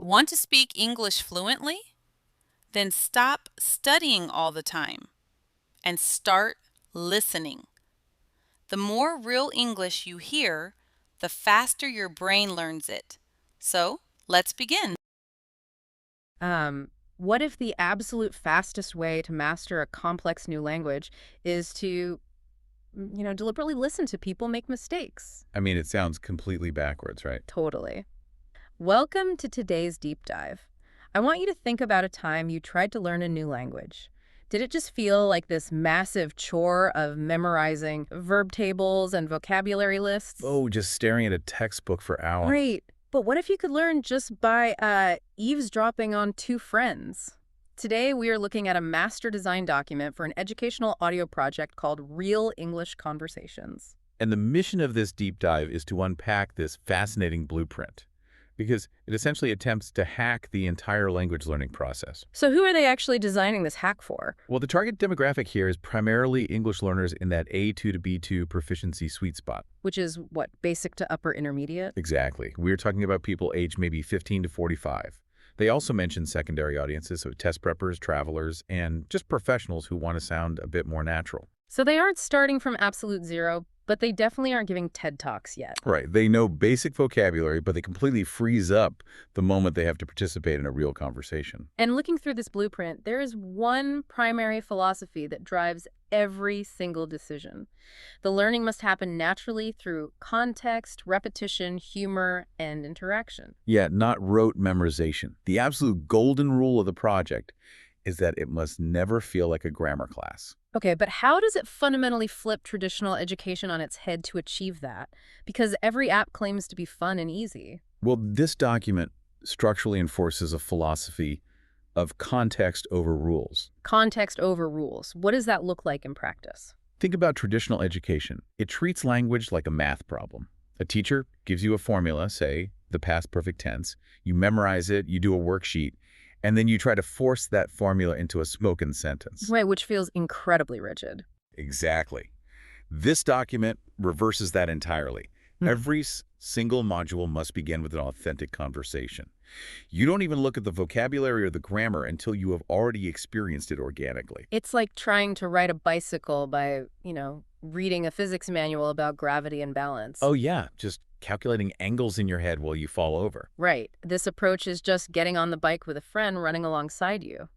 Want to speak English fluently? Then stop studying all the time and start listening. The more real English you hear, the faster your brain learns it. So, let's begin. Um, what if the absolute fastest way to master a complex new language is to, deliberately listen to people make mistakes? I mean, it sounds completely backwards, right? Totally. Welcome to today's deep dive. I want you to think about a time you tried to learn a new language. Did it just feel like this massive chore of memorizing verb tables and vocabulary lists? Oh, just staring at a textbook for hours. Great. But what if you could learn just by eavesdropping on two friends? Today, we are looking at a master design document for an educational audio project called Real English Conversations. And the mission of this deep dive is to unpack this fascinating blueprint because it essentially attempts to hack the entire language learning process. So who are they actually designing this hack for? Well, the target demographic here is primarily English learners in that A2 to B2 proficiency sweet spot. Which is what, basic to upper intermediate? Exactly. We're talking about people aged maybe 15 to 45. They also mention secondary audiences, so test preppers, travelers, and just professionals who want to sound a bit more natural. So they aren't starting from absolute zero, but they definitely aren't giving TED Talks yet. Right. They know basic vocabulary, but they completely freeze up the moment they have to participate in a real conversation. And looking through this blueprint, there is one primary philosophy that drives every single decision. The learning must happen naturally through context, repetition, humor, and interaction. Yeah, not rote memorization. The absolute golden rule of the project is that it must never feel like a grammar class. Okay, but how does it fundamentally flip traditional education on its head to achieve that? Because every app claims to be fun and easy. Well, this document structurally enforces a philosophy of context over rules. Context over rules. What does that look like in practice? Think about traditional education. It treats language like a math problem. A teacher gives you a formula, say, the past perfect tense. You memorize it, you do a worksheet, and then you try to force that formula into a spoken sentence. Right, which feels incredibly rigid. Exactly. This document reverses that entirely. Every single module must begin with an authentic conversation. You don't even look at the vocabulary or the grammar until you have already experienced it organically. It's like trying to ride a bicycle by, reading a physics manual about gravity and balance. Oh yeah, just calculating angles in your head while you fall over. Right. This approach is just getting on the bike with a friend running alongside you.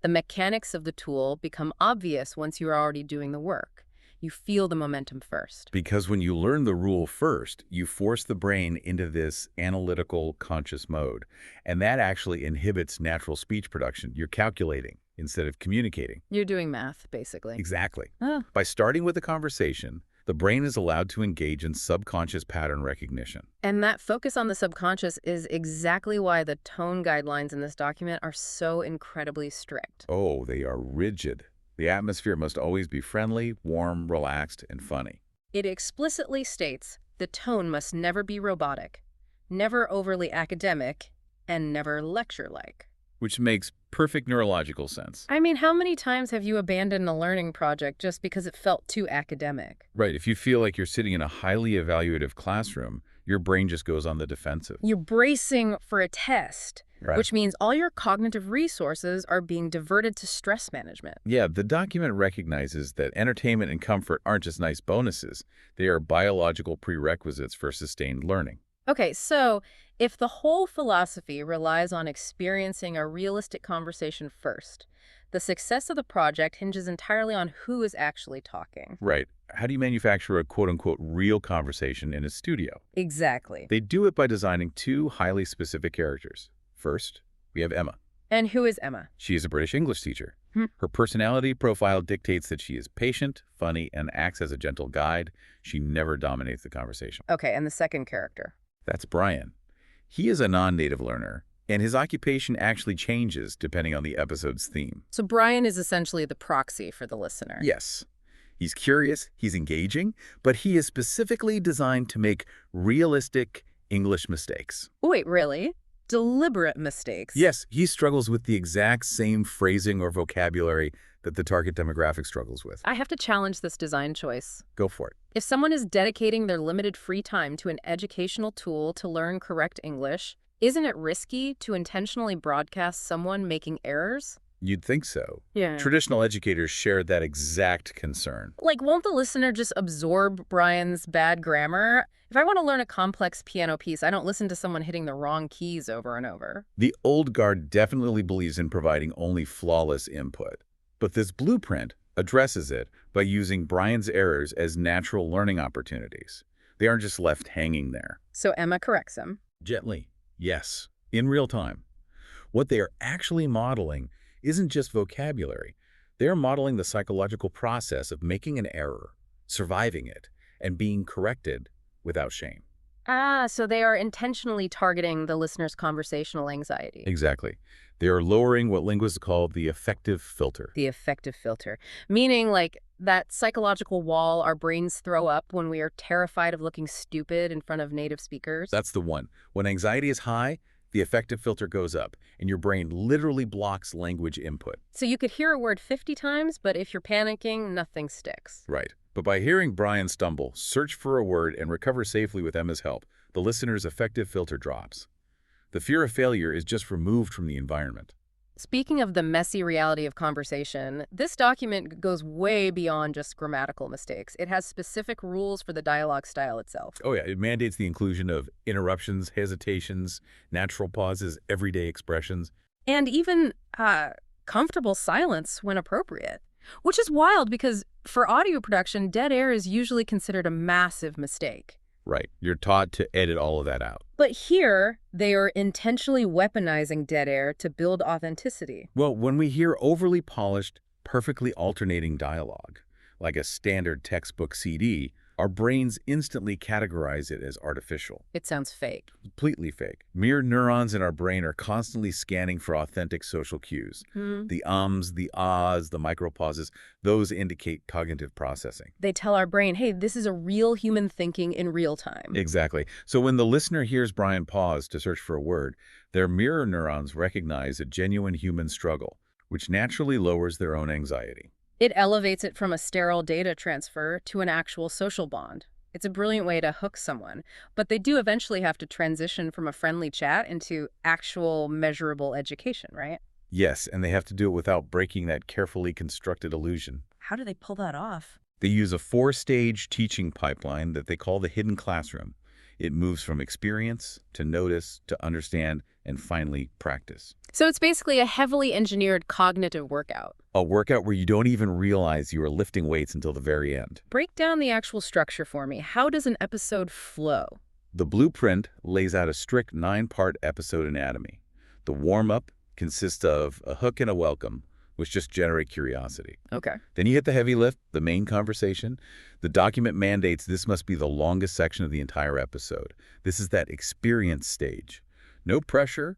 The mechanics of the tool become obvious once you're already doing the work. You feel the momentum first. Because when you learn the rule first, you force the brain into this analytical, conscious mode. And that actually inhibits natural speech production. You're calculating instead of communicating. You're doing math, basically. Exactly. Oh. By starting with a conversation, the brain is allowed to engage in subconscious pattern recognition. And that focus on the subconscious is exactly why the tone guidelines in this document are so incredibly strict. Oh, they are rigid. The atmosphere must always be friendly, warm, relaxed, and funny. It explicitly states the tone must never be robotic, never overly academic, and never lecture-like. Which makes perfect neurological sense. I mean, how many times have you abandoned a learning project just because it felt too academic? Right, if you feel like you're sitting in a highly evaluative classroom, your brain just goes on the defensive. You're bracing for a test, Right. which means all your cognitive resources are being diverted to stress management. Yeah, the document recognizes that entertainment and comfort aren't just nice bonuses. They are biological prerequisites for sustained learning. Okay, so if the whole philosophy relies on experiencing a realistic conversation first, the success of the project hinges entirely on who is actually talking. Right. How do you manufacture a quote-unquote real conversation in a studio? Exactly. They do it by designing two highly specific characters. First, we have Emma. And who is Emma? She is a British English teacher. Hmm. Her personality profile dictates that she is patient, funny, and acts as a gentle guide. She never dominates the conversation. Okay, and the second character? That's Brian. He is a non-native learner, and his occupation actually changes depending on the episode's theme. So Brian is essentially the proxy for the listener. Yes, he's curious, he's engaging, but he is specifically designed to make realistic English mistakes. Wait, really? Deliberate mistakes? Yes, he struggles with the exact same phrasing or vocabulary that the target demographic struggles with. I have to challenge this design choice. Go for it. If someone is dedicating their limited free time to an educational tool to learn correct English, Isn't it risky to intentionally broadcast someone making errors? You'd think so. Yeah. Traditional educators shared that exact concern. Like, won't the listener just absorb Brian's bad grammar? If I want to learn a complex piano piece, I don't listen to someone hitting the wrong keys over and over. The old guard definitely believes in providing only flawless input. But this blueprint addresses it by using Brian's errors as natural learning opportunities. They aren't just left hanging there. So Emma corrects him. Gently, yes, in real time. What they are actually modeling isn't just vocabulary. They're modeling the psychological process of making an error, surviving it, and being corrected without shame. Ah, so they are intentionally targeting the listener's conversational anxiety. Exactly. They are lowering what linguists call the affective filter. The affective filter, meaning like that psychological wall our brains throw up when we are terrified of looking stupid in front of native speakers. That's the one. When anxiety is high, the affective filter goes up, and your brain literally blocks language input. So you could hear a word 50 times, but if you're panicking, nothing sticks. Right. But by hearing Brian stumble, search for a word, and recover safely with Emma's help, the listener's affective filter drops. The fear of failure is just removed from the environment. Speaking of the messy reality of conversation, this document goes way beyond just grammatical mistakes. It has specific rules for the dialogue style itself. Oh yeah, it mandates the inclusion of interruptions, hesitations, natural pauses, everyday expressions. And even comfortable silence when appropriate. Which is wild because for audio production, dead air is usually considered a massive mistake. Right. You're taught to edit all of that out. But here, they are intentionally weaponizing dead air to build authenticity. Well, when we hear overly polished, perfectly alternating dialogue, like a standard textbook CD, our brains instantly categorize it as artificial. It sounds fake. Completely fake. Mirror neurons in our brain are constantly scanning for authentic social cues. The ums, the ahs, the micropauses, those indicate cognitive processing. They tell our brain, hey, this is a real human thinking in real time. Exactly. So when the listener hears Brian pause to search for a word, their mirror neurons recognize a genuine human struggle, which naturally lowers their own anxiety. It elevates it from a sterile data transfer to an actual social bond. It's a brilliant way to hook someone, but they do eventually have to transition from a friendly chat into actual measurable education, right? Yes, and they have to do it without breaking that carefully constructed illusion. How do they pull that off? They use a four-stage teaching pipeline that they call the hidden classroom. It moves from experience to notice to understand and finally practice. So it's basically a heavily engineered cognitive workout. A workout where you don't even realize you are lifting weights until the very end. Break down the actual structure for me. How does an episode flow? The blueprint lays out a strict 9-part episode anatomy. The warm-up consists of a hook and a welcome, which just generate curiosity. Okay. Then you hit the heavy lift, the main conversation. The document mandates this must be the longest section of the entire episode. This is that experience stage. No pressure,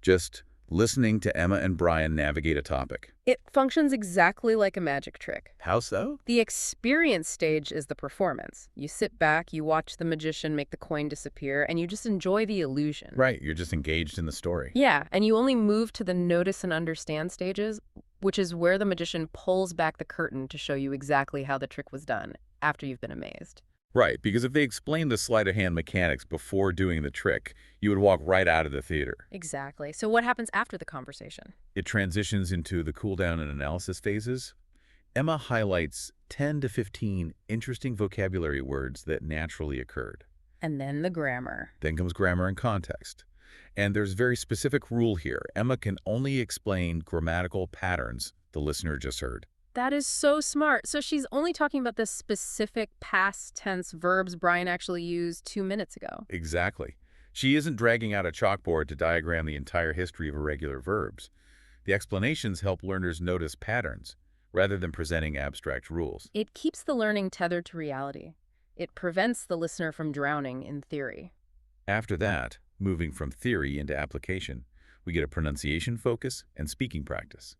just listening to Emma and Brian navigate a topic. It functions exactly like a magic trick. How so? The experience stage is the performance. You sit back, you watch the magician make the coin disappear, and you just enjoy the illusion. Right, you're just engaged in the story. Yeah, and you only move to the notice and understand stages, which is where the magician pulls back the curtain to show you exactly how the trick was done after you've been amazed. Right, because if they explained the sleight of hand mechanics before doing the trick, you would walk right out of the theater. Exactly. So what happens after the conversation? It transitions into the cool down and analysis phases. Emma highlights 10 to 15 interesting vocabulary words that naturally occurred. And then the grammar. Then comes grammar and context. And there's a very specific rule here. Emma can only explain grammatical patterns the listener just heard. That is so smart. So she's only talking about the specific past tense verbs Brian actually used 2 minutes ago. Exactly. She isn't dragging out a chalkboard to diagram the entire history of irregular verbs. The explanations help learners notice patterns, rather than presenting abstract rules. It keeps the learning tethered to reality. It prevents the listener from drowning in theory. After that, moving from theory into application, we get a pronunciation focus and speaking practice.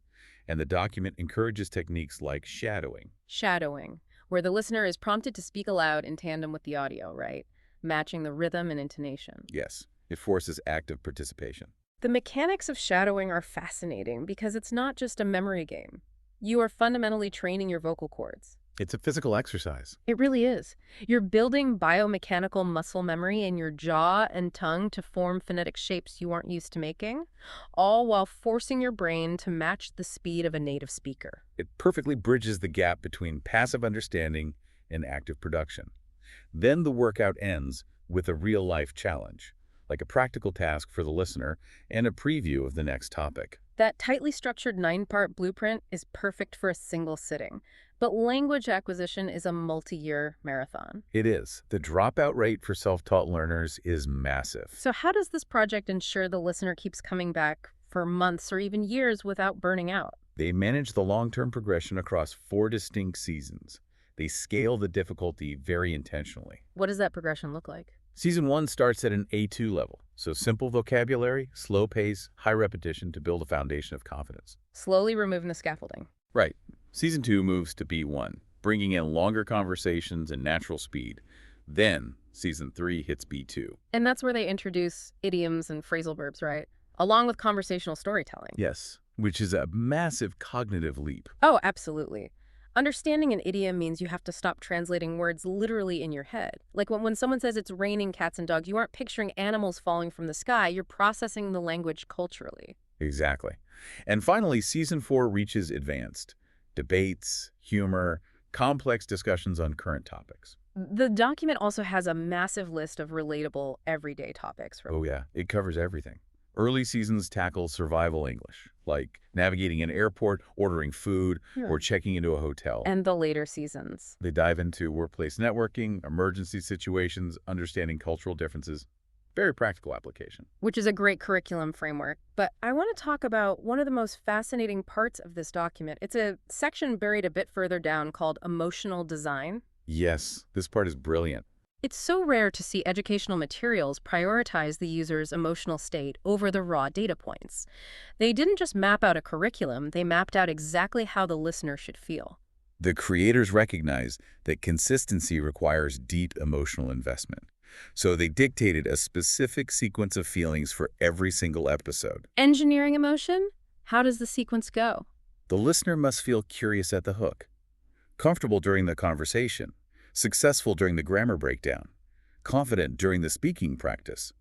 And the document encourages techniques like shadowing. Shadowing, where the listener is prompted to speak aloud in tandem with the audio, right? Matching the rhythm and intonation. Yes, it forces active participation. The mechanics of shadowing are fascinating because it's not just a memory game. You are fundamentally training your vocal cords. It's a physical exercise. It really is. You're building biomechanical muscle memory in your jaw and tongue to form phonetic shapes you aren't used to making, all while forcing your brain to match the speed of a native speaker. It perfectly bridges the gap between passive understanding and active production. Then the workout ends with a real-life challenge, like a practical task for the listener and a preview of the next topic. That tightly structured 9-part blueprint is perfect for a single sitting, but language acquisition is a multi-year marathon. It is. The dropout rate for self-taught learners is massive. So how does this project ensure the listener keeps coming back for months or even years without burning out? They manage the long-term progression across 4 distinct seasons. They scale the difficulty very intentionally. What does that progression look like? Season 1 starts at an A2 level, so simple vocabulary, slow pace, high repetition to build a foundation of confidence. Slowly removing the scaffolding. Right. Season 2 moves to B1, bringing in longer conversations and natural speed. Then, Season 3 hits B2. And that's where they introduce idioms and phrasal verbs, right? Along with conversational storytelling. Yes, which is a massive cognitive leap. Oh, absolutely. Understanding an idiom means you have to stop translating words literally in your head. Like when someone says it's raining cats and dogs, you aren't picturing animals falling from the sky, you're processing the language culturally. Exactly. And finally, Season 4 reaches advanced. Debates, humor, complex discussions on current topics. The document also has a massive list of relatable, everyday topics. Oh yeah, it covers everything. Early seasons tackle survival English, like navigating an airport, ordering food, or checking into a hotel. And the later seasons. They dive into workplace networking, emergency situations, understanding cultural differences. Very practical application. Which is a great curriculum framework. But I want to talk about one of the most fascinating parts of this document. It's a section buried a bit further down called emotional design. Yes, this part is brilliant. It's so rare to see educational materials prioritize the user's emotional state over the raw data points. They didn't just map out a curriculum, they mapped out exactly how the listener should feel. The creators recognize that consistency requires deep emotional investment. So they dictated a specific sequence of feelings for every single episode. Engineering emotion? How does the sequence go? The listener must feel curious at the hook, comfortable during the conversation, successful during the grammar breakdown, confident during the speaking practice,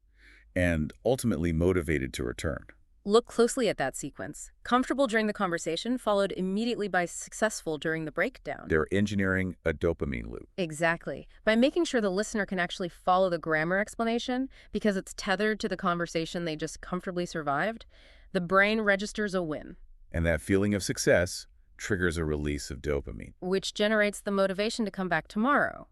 and ultimately motivated to return. Look closely at that sequence. Comfortable during the conversation, followed immediately by successful during the breakdown. They're engineering a dopamine loop. Exactly. By making sure the listener can actually follow the grammar explanation, because it's tethered to the conversation they just comfortably survived, the brain registers a win. And that feeling of success triggers a release of dopamine. Which generates the motivation to come back tomorrow.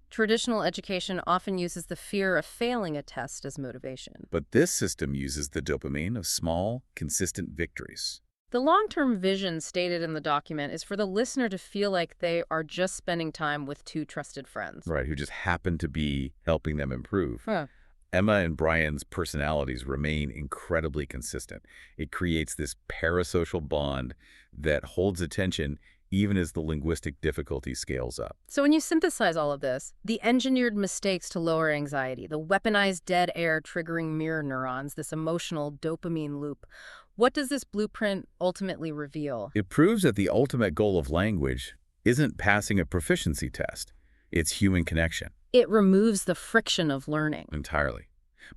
Traditional education often uses the fear of failing a test as motivation. But this system uses the dopamine of small, consistent victories. The long-term vision stated in the document is for the listener to feel like they are just spending time with two trusted friends. Right, who just happen to be helping them improve. Huh. Emma and Brian's personalities remain incredibly consistent. It creates this parasocial bond that holds attention even as the linguistic difficulty scales up. So when you synthesize all of this, the engineered mistakes to lower anxiety, the weaponized dead air triggering mirror neurons, this emotional dopamine loop, what does this blueprint ultimately reveal? It proves that the ultimate goal of language isn't passing a proficiency test. It's human connection. It removes the friction of learning. Entirely.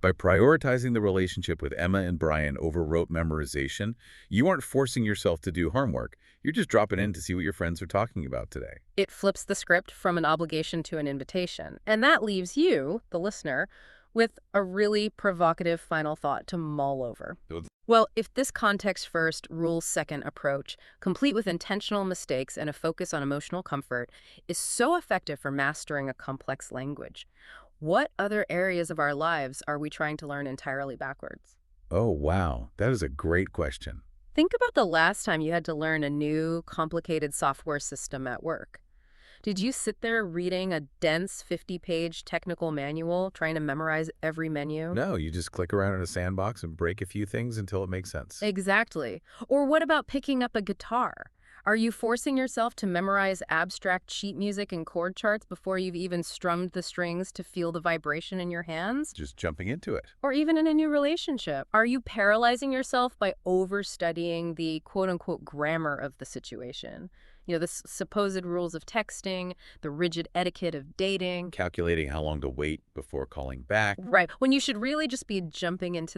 By prioritizing the relationship with Emma and Brian over rote memorization, you aren't forcing yourself to do homework. You're just dropping in to see what your friends are talking about today. It flips the script from an obligation to an invitation. And that leaves you, the listener, with a really provocative final thought to mull over. Well, if this context-first, rules-second approach, complete with intentional mistakes and a focus on emotional comfort, is so effective for mastering a complex language, what other areas of our lives are we trying to learn entirely backwards? Oh, wow. That is a great question. Think about the last time you had to learn a new, complicated software system at work. Did you sit there reading a dense 50-page technical manual, trying to memorize every menu? No, you just click around in a sandbox and break a few things until it makes sense. Exactly. Or what about picking up a guitar? Are you forcing yourself to memorize abstract sheet music and chord charts before you've even strummed the strings to feel the vibration in your hands? Just jumping into it. Or even in a new relationship, are you paralyzing yourself by overstudying the quote-unquote grammar of the situation? The supposed rules of texting, the rigid etiquette of dating. Calculating how long to wait before calling back. Right, when you should really just be jumping into the